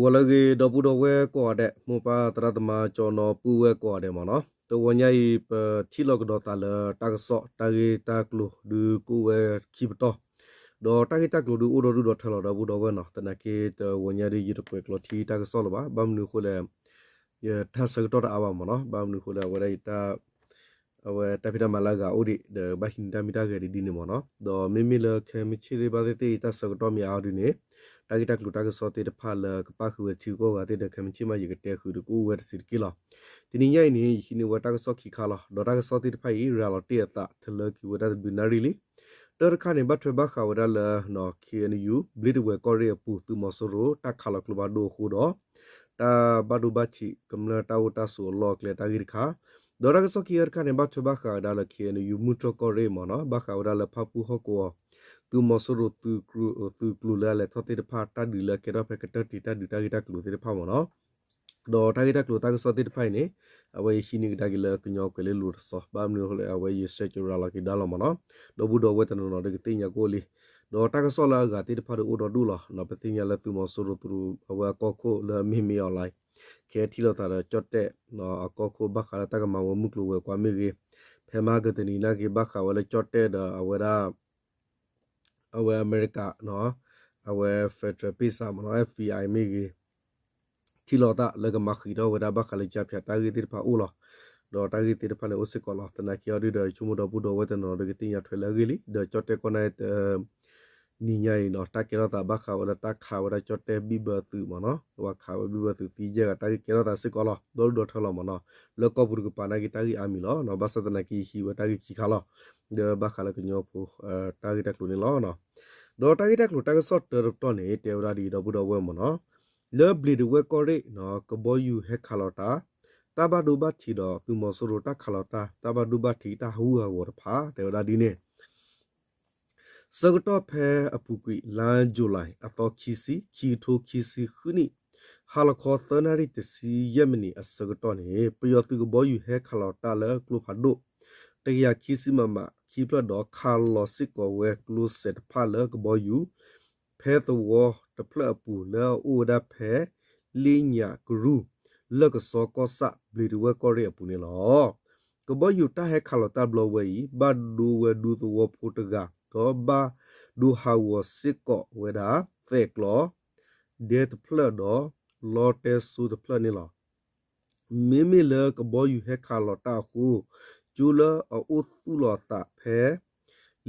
ဝလကေဒပူဒဝဲကွာတဲ့မပါတရတမကျော်နော်ပူဝဲကွာတဲ့မနော်တဝညိပချီလောကဒတာလတာကဆော့တာဂေတာကလူဒူကူဝဲခိပတော့ဒေါ်တာဂေတာကလူဒူအိုဒူဒေါ်ထလောဒဘူးဒဝဲနော်တနကေတဝညရီရကွဲကလတီတာကဆော့လပါဘမ်နူခိုလေရထဆကတော့အဝမနော်ဘမ်နူခိုလေဝရတာအဝတပိတမလာကအိုဒီဒဘဟင်တမီတာဂေဒီနေမနော်ဒေါ်မီမီလခဲမချီဒီပါတဲ့တာဆကတော့မြောက်ဒီနေတာဂီတာကလူတာကစောတေတဖာလကပါခုဝချီကိုကတဲ့ကမချီမယကတဲ့ခုကိုဝဲစီကီလာဒီနေ့ညနေဟိနေဝတာကစောခီခါလာဒေါ်တာကစောတေတဖာရီရာလတေတာထလကီဝဒါဘီနာရီလီတော်ခါနေဘတ်ထဘခါဝဒါလနော်ခီအန်ယူဘလစ်ဝဲကောရီပူသူမဆိုရိုတာခါလကလဘဒိုခုတော့တာဘဒူဘချီကမလာတာဝတာဆိုလောကလေတာဂီခါဒေါ်တာကစောခီရခါနေဘတ်ထဘခါဒါလခီအန်ယူမူထကောရီမနော်ဘခါဝဒါလဖပူဟကောtu mosoro tu klula le thote de pha ta di le ke ra phe ka ta ti ta di ta gi ta klu te de pha mo no do ta gi ta klu ta so te de phai ne awe shi ni ta gi le knyo ke le lu so ba mnu ho le awe ye se ra la ki da lo mo no do bu do we ta no de ti nya ko li do ta ka so la ga te de pha do do du lo no pe ti nya le tu mosoro tu awe ko ko le mi mi online ke ti lo ta chot te no ko ko ba kha ta ka ma wo mu klu we kwa mi ge phe ma ga te ni na ge ba kha we le chot te da awe da awe America no awe Federal Pizza no FBI မိကြီးတီလောတာလကမခီတော့ဝဒါဘခလေးချပြတာဂီတိဖာဦးလောတော့တာဂီတိဖာနေဥစကောလောတနာကီရီဒချုံမတော့ဘူးတော့ဝတနော်ဒဂတိညာထွေလဂီလီဒချော့တဲကောနေနီညာရီနော်တာကေရတာဘခဝဒါတာခါဝဒါချော့တဲဘီဘသူမနော်ဝခါဝဘီဘသူတီဂျကတာကေရတာစကောလောဒေါ်ဒေါ်ထလောမနော်လကောဘူးကပါနာဂီတာဂီအာမီလောနော်ဘသတနာကီဟီဝတာဂီခီခါလောဒဘခါလကညောဖူတာဂီတက်လူနေလောနော်ဒေါ်တာဂီတက်လူတာကဆော့တော်တော်နေတေဝရာဒီတော့ဘူးတော့ဝဲမနော်လေဘလီဒဝဲကောရိနော်ကဘောယူဟက်ခါလောတာတာဘဒူဘတ်ချီတော့သူမဆိုရတာခါလောတာတာဘဒူဘတ်ထီတာဟူဟာဝရဖာတေဝရာဒီနေစကတော့ဖဲအပူကွီလန်ဂျူလိုင်အတော့ခီစီခီထိုခီစီခူနီဟာလခေါ်သနာရီတစီယမနီအစကတော့နေပယောသူကဘောယူဟက်ခါလောတာလေကလုဖာဒိုတကရခီစီမမခီပလတော့ခါလောစစ်ကိုဝဲကလုဆက်ဖာလေကဘောယူဖဲသဝတဖလပူလေအိုဒါဖဲလင်းညာဂရုလကစောကောဆာဘလီဝဲကောရီအပူနေလောကဘောယူတာဟဲခါလောတာဘလဝဲဘတ်ဒူဝဲဒူသဝဖူတကတော့ဘာဒူဟာဝစစ်ကိုဝဲဒါသက်ကလောဒေတဖလတော့လော်တဲဆူတဖလနေလောမိမိလေကဘောယူဟဲခါလောတာခုကျူလာအိုသူလောတာဖဲ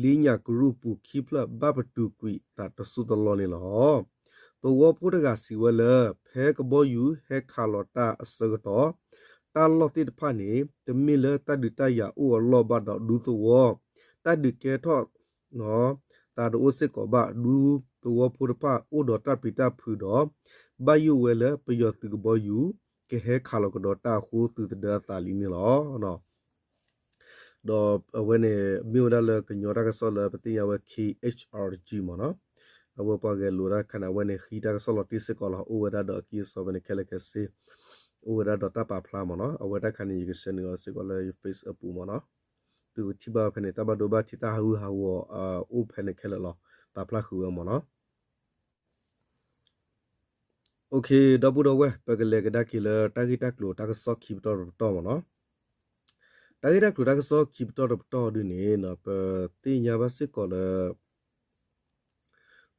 လင်းညာဂရုပူခိဖလဘဘတူကွီတာတဆုတလောနေလောตัวพูดกับสิวเลเพกบอยู่เฮคาลอตาสกตอตาลอติดพานี่จะมีเลตาดิตายาอูลอบาดดูตัวตาดิเกทอเนาะตาดูสิกบะดูตัวพูดพาอูดอตาปิตาพืดอบายูเวเลปยอติกบอยู่เกเฮคาลอกดอตาคูตุตเดตาลินี่ลอเนาะดอเวเนมิวดาเลกญอรากะซอเลปติยาเว KHRG มอเนาะအဝပကဲလူရခနာဝနေခီတာဆလတိစကောလအိုဝဒါဒကီဆိုဗနေခဲလကစီအိုဝဒါဒတာပါဖလာမနော်အဝဒါခနီကစနေစကောလဖေ့အပူမနော်သူချိဘာဖနေတဘဒိုဘာချီတာဟူဟာဝအိုဖနေခဲလလပါဖလာခူမနော်โอเคဒဘူဒဝဲပကလေကဒါကီလာတာဂီတက်လိုတာကဆော့ခီတော့မနော်တာဂီတက်လိုတာကဆော့ခီတော့ဒီနေနော်ပတိညာဘစစ်ကောလ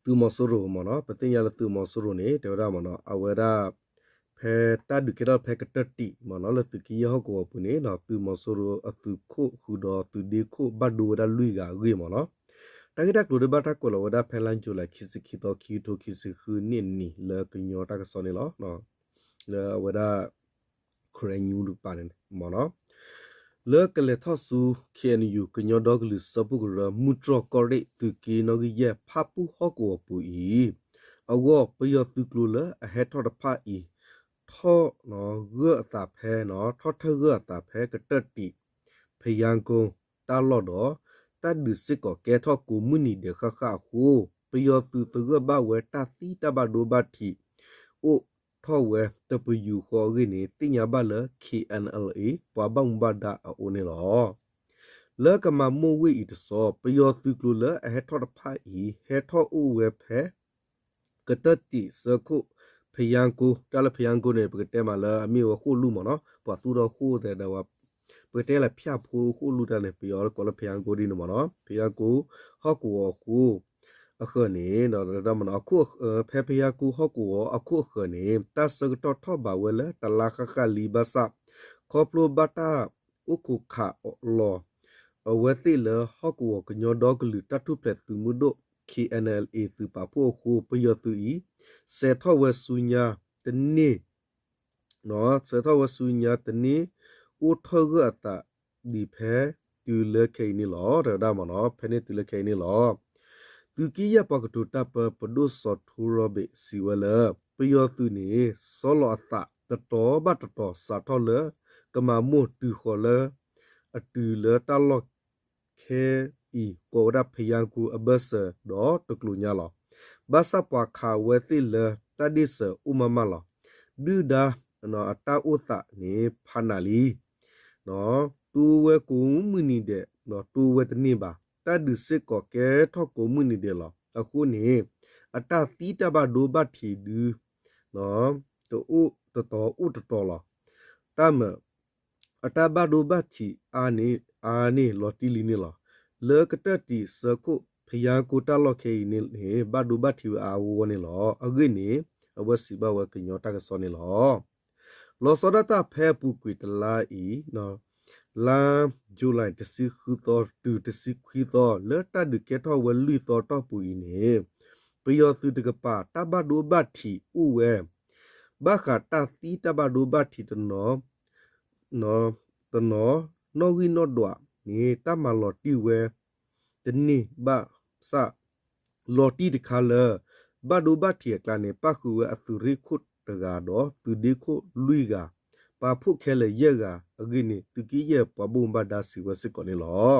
သူမဆိုရိုမနော်ပတင်ရလသူမဆိုရိုနေတေရမနော်အဝရဖဲတဒုကေရဖဲကတတီမနော်လသူကီယောကိုပုနေနော်သူမဆိုရိုအသူခုခုတော့သူဒီခုဘတ်ဒူရလူကဂေမနော်တကတက်လူဒဘတာကိုလဝဒဖဲလန်ဂျူလာခီစခီတော့ခီတိုခီစခူနင်းနီလကညောတာကစောနေလောနော်လဝဒခရညူလူပါနေမနော်လေကလေထဆူခေနယူကညောဒေါကလူစပုကရမူထရကောရိသူကီနောဂီယဖပူဟကောပူဤအဝပယသူကလူလအဟက်ထောတဖာဤထောနော်ဂေအတာဖဲနော်ထောထဂေအတာဖဲကတတိဖယံကုံတာလော့တော့တတ်ဒုစစ်ကောကဲထောကူမူနီဒေခခခုပယသူတဂဘဝဲတတိတဘဒိုဘတိအိုထောဝဲတပယူခေါ်ရင်းနေတင်ညာဘလ KNLA ပွားဘုံဘဒါအိုနေလောလကမမဝိဣတဆောပယောသူကလအဟထောတဖိုင်ဟေထောအိုဝဲဖဲကတတိစခုပ พยางกูตาละพยางกูเนี่ยเปิดแต่มาละมีว่าคู่ลูกมั้งเนาะปะตูดคู่แต่เดี๋ยวว่าเปิดแต่ละพิอาพูคู่ลูกแต่เนี่ยไปเอาก็ละพยางกูดีมั้งเนาะพยางกูข้อกูคู่อะคือนี่เนาะเรามันเอาคู่แพ้พยางกูข้อกูเอาคู่คือนี่ตาสึกตอทอบาวเลยตาลาคาลีบาซาคอปลูบัตาอุคุขะลอเอาไว้สิเลยข้อกูก็ยอดอกลือตัดทุบแต่ตุมุด KNLA ตุปาพูคู่ไปยอตุอีเซทอเวสุญญาตนี่เนาะเซทอเวสุญญาตนี่อุทกะตะดีแพ้ตุเลเคนี่หรอเรดามเนาะแพ้นี่ตุเลเคนี่หรอตุกี้ยาปากตุตาปปดุสอทูรเบสิวเลไปยอตุนี่สลอตะตะตอบัตตอสาทอเลกะมามุตุขอเลอตุเลตะลอเคอีโกดับพยางกูอเบสดอตกลุญาลอบาสปะคาเวติเลตาดิสอุมมาลอดูดาเนาะตาอุตะนี่พานาลีเนาะตูเวกูมุนีเดเนาะตูเวตนีบาตาดุสิกอแกทอกูมุนีเดลอအခုนี่အတသီတဘဒိုဘတ်ထီဒူနော်တူတတော်ဥတတော်လာတမအတဘဒိုဘတ်ချီအာနေလော်တီလီနေလာလေကတတီစကုဖယာကိုတလော့ခေနေဘဒိုဘတ်ထီအာဝနေလောအဂိနေအဝစီဘဝကညောတကစောနေလောလောစောဒတာဖဲပူကွေတလာဤနော်လာဇူလိုင်တစီခူတော်တူတစီခွီတော်လေတဒကေထောဝလူတော်တော့ပူဤနေပယောသူတကပါတဘဒိုဘတ်ထီဥဝဲဘခတာသီတဘဒိုဘတ်ထီတနော်နော်ဝီနောဒွာနေတမလော်တီဝဲတနိဘဆာလော်တီတခါလဘဒိုဘတ်ထီကလာနေပခုဝဲအသူရိခုတကတော့သူဒီခုလူကပါဖုခဲလေရကအဂိနေသူကြီးရဲ့ပဘုံဘဒါစီဝစစ်ကောနေလော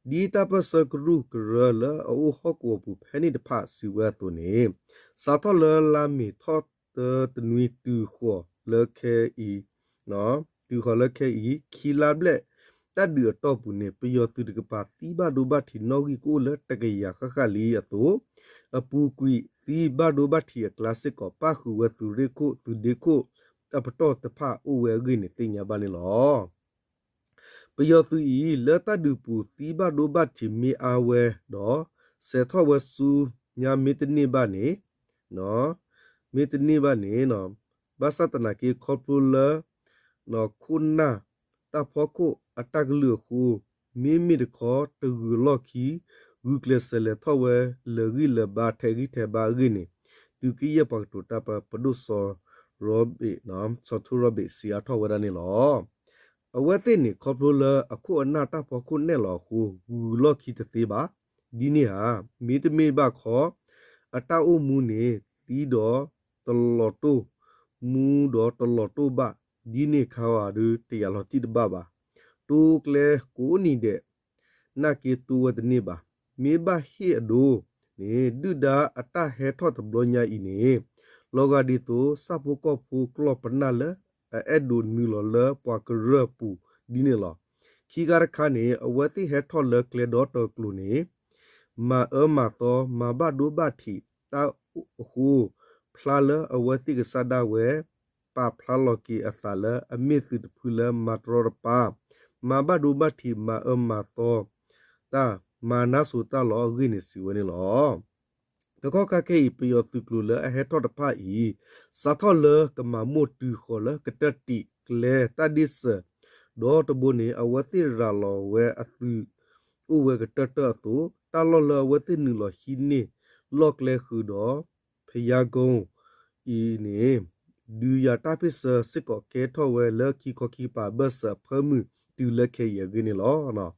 ဒီတပစကရုကရလအိုဟကောပူဖဲနေတဖစီဝဲသူနေစာထလလာမီထောတနွီတူခေါ်လခဲဤနော်တူခေါ်လခဲဤခီလာဘလက်တတ်ဒီတော့ပူနေပယောသူတကပါတီဘဒိုဘတ်ထီနော်ဂီကိုလတကရခခလီအတူအပူကွီတီဘဒိုဘတ်ထီကလစစ်ကောပခုဝဲသူရိကိုသူဒီကိုအပတော်တဖဥဝဲဂိနေတင်ညာပါနေလောပယောသူဤလတဒူပူတီဘဒိုဘတ်ချီမီအဝဲတော့စေထောဝဆူညာမီတနိဘာနေနော်မီတနိဘာနေနော်ဘာစတနာကေခေါပူလနော်ခုနာတဖောကိုအတကလူခုမိတခေါ်တူလော်ခီဂူကလစလေထောဝဲလေဂီလဘာထေဂီထေဘာဂိနေသူကီယပတ်တူတပပဒုဆောရောဘီနမ်ဆောထူရောဘီစီအထောဝရနေလောအဝဲသိနေခေါပလိုလာအခုအနာတဖောခုနဲ့လောခုဂူလော်ခီတသေးပါဒီနေ့ဟာမိတမေဘခေါ်အတအုံမူနေတီတော်တလော်တူမူတော်တလော်တူဘဒီနေ့ခါဝါဒူတရလော်တိတဘပါတူကလေကိုနီတဲ့နာကေတူဝဒနေပါမေဘဟီအဒိုနေဒုဒါအတဟဲထော့တဘလညာဤနေလောဂဒီတိုစပုကောဖူကလောပနာလအဲ့ဒူနူလောလပွားကရပူဒီနေလောခီဂါရခါနေအဝတိဟဲထော့လကလေဒေါ်တကလူနေမာမာတော့မာဘဒူဘတ်တီတာခုဖလာလအဝတိကဆဒါဝဲပါဖလာလော်ကီအသလအမစ်သူတဖူလမာတရပါမာဘဒူဘတ်တီမာမာတော့တာမာနာဆူတာလောဂိနေစီဝနေလောတကောကကေပယောသူကလူလအဟဲထော့တဖာဤစာထော့လကမမတ်တူခေါ်လကတတိကလေတဒစ်ဒေါ်တဘုန်အဝတိရာလောဝဲအသူဥဝဲကတတတူတလောလဝတိနူလောဟီနေလောကလေခုတော့ဖယာကုံဤနေဒူယာတာပစ္စစစ်ကောကေထော့ဝဲလကီကောကီပါဘဆဖမှုတူလခေယဂိနေလောနော်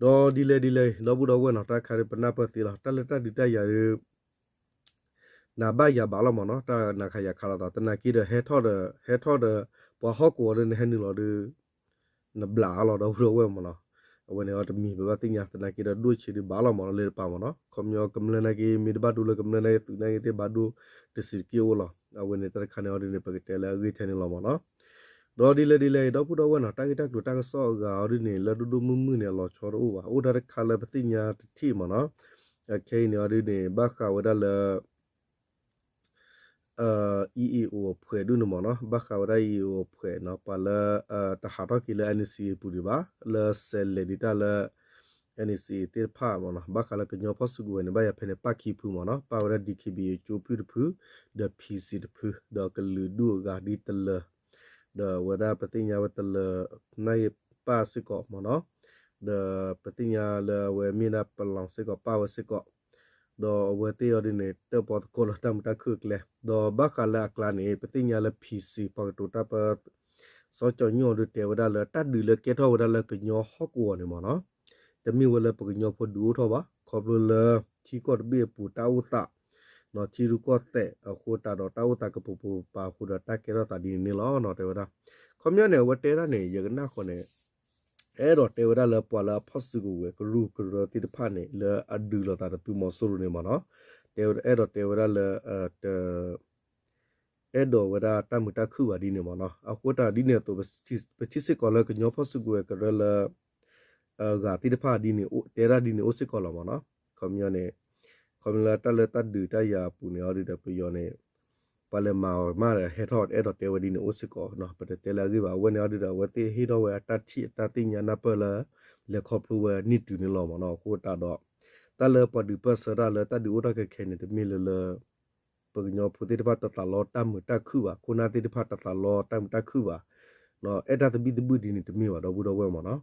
ဒေါ်ဒီလေလောဘူးတော့ဝဲနော်တခါရပနာပတိလာတလက်တဒီတရရနာဘယာဘာလမနော်တာနာခယာခလာတာတနာကီဒဟဲထော့ဒပွားဟော့ကိုရနေဟနီလော်ဒနဘလာလော်တော့ဘရဝဲမနော်အဝနေတော့မီဘဘတင်ညာတနာကီဒဒွချီဒီဘာလမနော်လေပါမနော်ခွန်ယောကမလနာကီမီဒဘဒူလကမလနာသူနာတေဘဒူတစီကီဝလာအဝနေတခါနေအော်ဒီနေပကတဲလာဂိချနေလောမနော်ဒေါ်ဒီလေတော့ဖူတော့ဝဲနော်တာကီတက်လူတာကဆော့ကအော်ဒီနေလဒူဒူမမှုနေလောချောတော့ဝါအိုဒါခါလပတိညာတိမနော်အခဲနေအော်ဒီနေဘခါဝဒါလ EAO ဖွဲ့ဒုနမနော်ဘခါဝရ EAO ဖွဲ့နော်ပါလာတဟာတော့ကီလာ NC ပူဒီပါလာဆယ်လေဒီတာလာ NC တေဖာမနော်ဘခါလာကညောဖဆုကွေနဘရဖနေပကီဖူမနော်ပါဝရ DKB ချိုပူဖူဒ PC တဖူဒကလူဒူဂါဒီတလဒဝဒပတိညာဝတလနိုင်ပါစကောမနော်ဒပတိညာလဝေမီနာပလောင်စကောပါဝစကောดอเวทีออดิเนเตอร์ปอตโกลตามตะคึกเลยดอบักคาลากลานี่ปฏิญญาละพีซีปอตุตาปสอจอญอดุเตวดาละตัดดือละเกทอวดาละกญอฮอกวอนี่มอเนาะตะมีวละปกญอพอดูทอวะขอบละทีกอดเบียปูตาอุตะเนาะทีรุกอเตอโคตาดอตาอุตะกปูปูปาคูดตะเกรตาดีนี่ลอเนาะเตวดาคอมยอเนี่ยวะเตระนี่ยกนะขอเนี่ยတော့တေဝရလပွာလာဖတ်စုကိုကရုကရတိတဖာနေလအဒူလတာတူမဆူနေမနော်တေဝတော့တေဝရလတော့ဝဒတမတခုဝဒီနေမနော်အခုတာဒီနေတော့ပချစ်စကောလကညောဖတ်စုကိုကရလဂါတိတဖာဒီနေတေရာဒီနေအိုစကောလမနော်ကွန်မြူနေကွန်လာတလတဒူတယာပူနေအော်ဒီတပယောနေပလမာမာဟက်ဟော့အဲ့တော့တေဝဒီနေအိုစကောနော်ပတေလာကြီးပါဝနေအော်ဒီတော့ဝတေဟီတော့ဝတတိတတိညာနာပလလေခေါပလူဝနိတူနေလောမနော်ကိုတာတော့တလပဒူပစရလတဒူရကခဲနေတမီလလပကညောဖူတိတပတ်တလောတမ်တခုပါခုနာတိတပတ်တလောတမ်တခုပါနော်အဲ့ဒါတဘီတဘူဒီနေတမီပါတော့ဘူးတော့ဝဲမနော်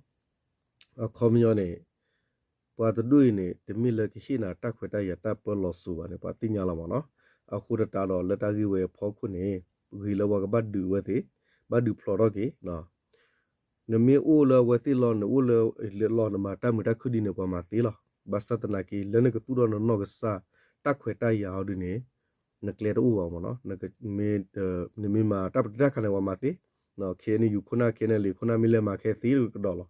ခေါမညောနေပွာတဒူနေတမီလကခိနာတက်ခွတရတပလောဆူပါနေပါတိညာလောမနော်အခုတတော်လက်တကြီးဝဲဖောခုနေဂီလဝကဘတ်ဒူဝဲတိဘတ်ဒူဖလော်တော့ကေနော်နမေအိုလဝတိလောနအိုလလေလောနမတမတခုဒီနေပမာတိလောဘတ်စတနာကီလနကတူရနောကဆာတက်ခွတရအောင်ဒီနေနကလေတော့ဝမနော်နကမေနမေမာတပ်တခနဲ့ဝမတိနော်ခဲနေယူခုနာခဲနေလေခုနာမီလေမာခဲသီရတော့လော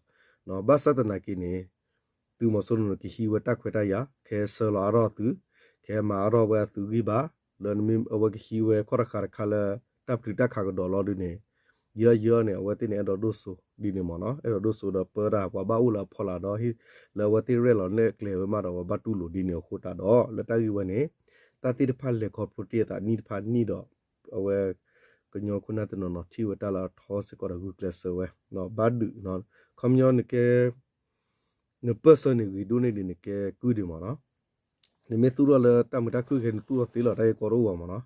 နော်ဘတ်စတနာကီနေသူမဆုနကီဟီဝတက်ခွတရခဲဆလာရတူခဲမာရောဝဲသူကြီးပါလန်မီအဝကဟီဝဲခေါရခါခလာတပ်ပတခါကဒေါ်လာဒီနေယောနေဝတိနေတော့ဒုဆုဒီနေမနော်အဲ့တော့ဒုဆုတော့ပရာကွာဘာဦးလာဖော်လာတော့ဟီလဝတိရဲလောနေကလေဝမတော့ဘတူလိုဒီနေခိုတာတော့လက်တကြီးဝနေတတိတဖက်လေခေါပရိုတီတာနိတဖက်နိတော့အဝဲကညောခုနတနော်ချီဝတလာထောစကောရဂုကလဆဝဲနော်ဘဒူနော်ခမညောနကေနပစနေဝီဒိုနေဒီနေကေကူဒီမနော်နေမေသူရလတမတခုခေတူတီလာတဲ့ကောရောဝမနော်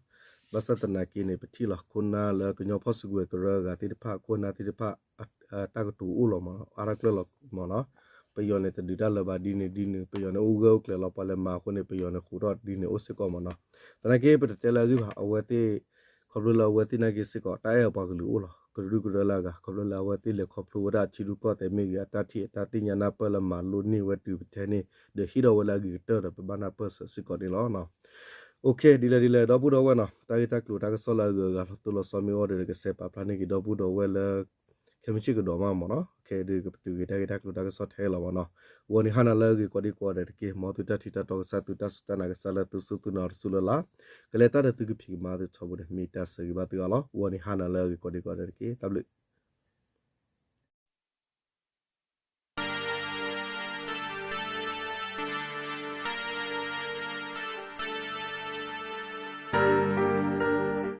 ဘသတနာကင်းနေပတိလခုနာလကညောဖဆုကွေကရဂတိတဖခုနာတိတဖတကတူဦးလောမအာရကလမနော်ပယောနေတဒီတလဘာဒီနေပယောနေဦးကောကလလပလမခုနေပယောနေခူတော့ဒီနေဥစကောမနော်တနကေပတတလာကြီးပါအဝတိခဘလဝတိနာကိစကောတာရပါကလူဦးလောကရုကရလာကခဘလဝတိလေခဘလဝဒချီရုပတဲ့မေဂတတိတတိညာနာပလမလူနေဝတူတဲ့နေဒဟီရဝလာဂီတရပဘနာပစစကောဒီလောနော်โอเคดีเลยดอบูดอเวนะตากิตากลูตากซอลากะตุลอซอมีออเดอร์กะเซปาพลานิกิดอบูดอเวลเคมิชิกดอมามอเนาะโอเคดีกะตุกิตากลูตากซอเทลอมอเนาะวนิหานาลกิกอดิกอเดอร์กิมอตุตาทิตาตอกซาตุตาสุตานากะซาลตุสุตุนอรสุลลากะเลตาเดตุกิพิมาตุชอบุเดมีตาสกิบาตุกะลอวนิหานาลกิกอดิกอเดอร์กิตับลิ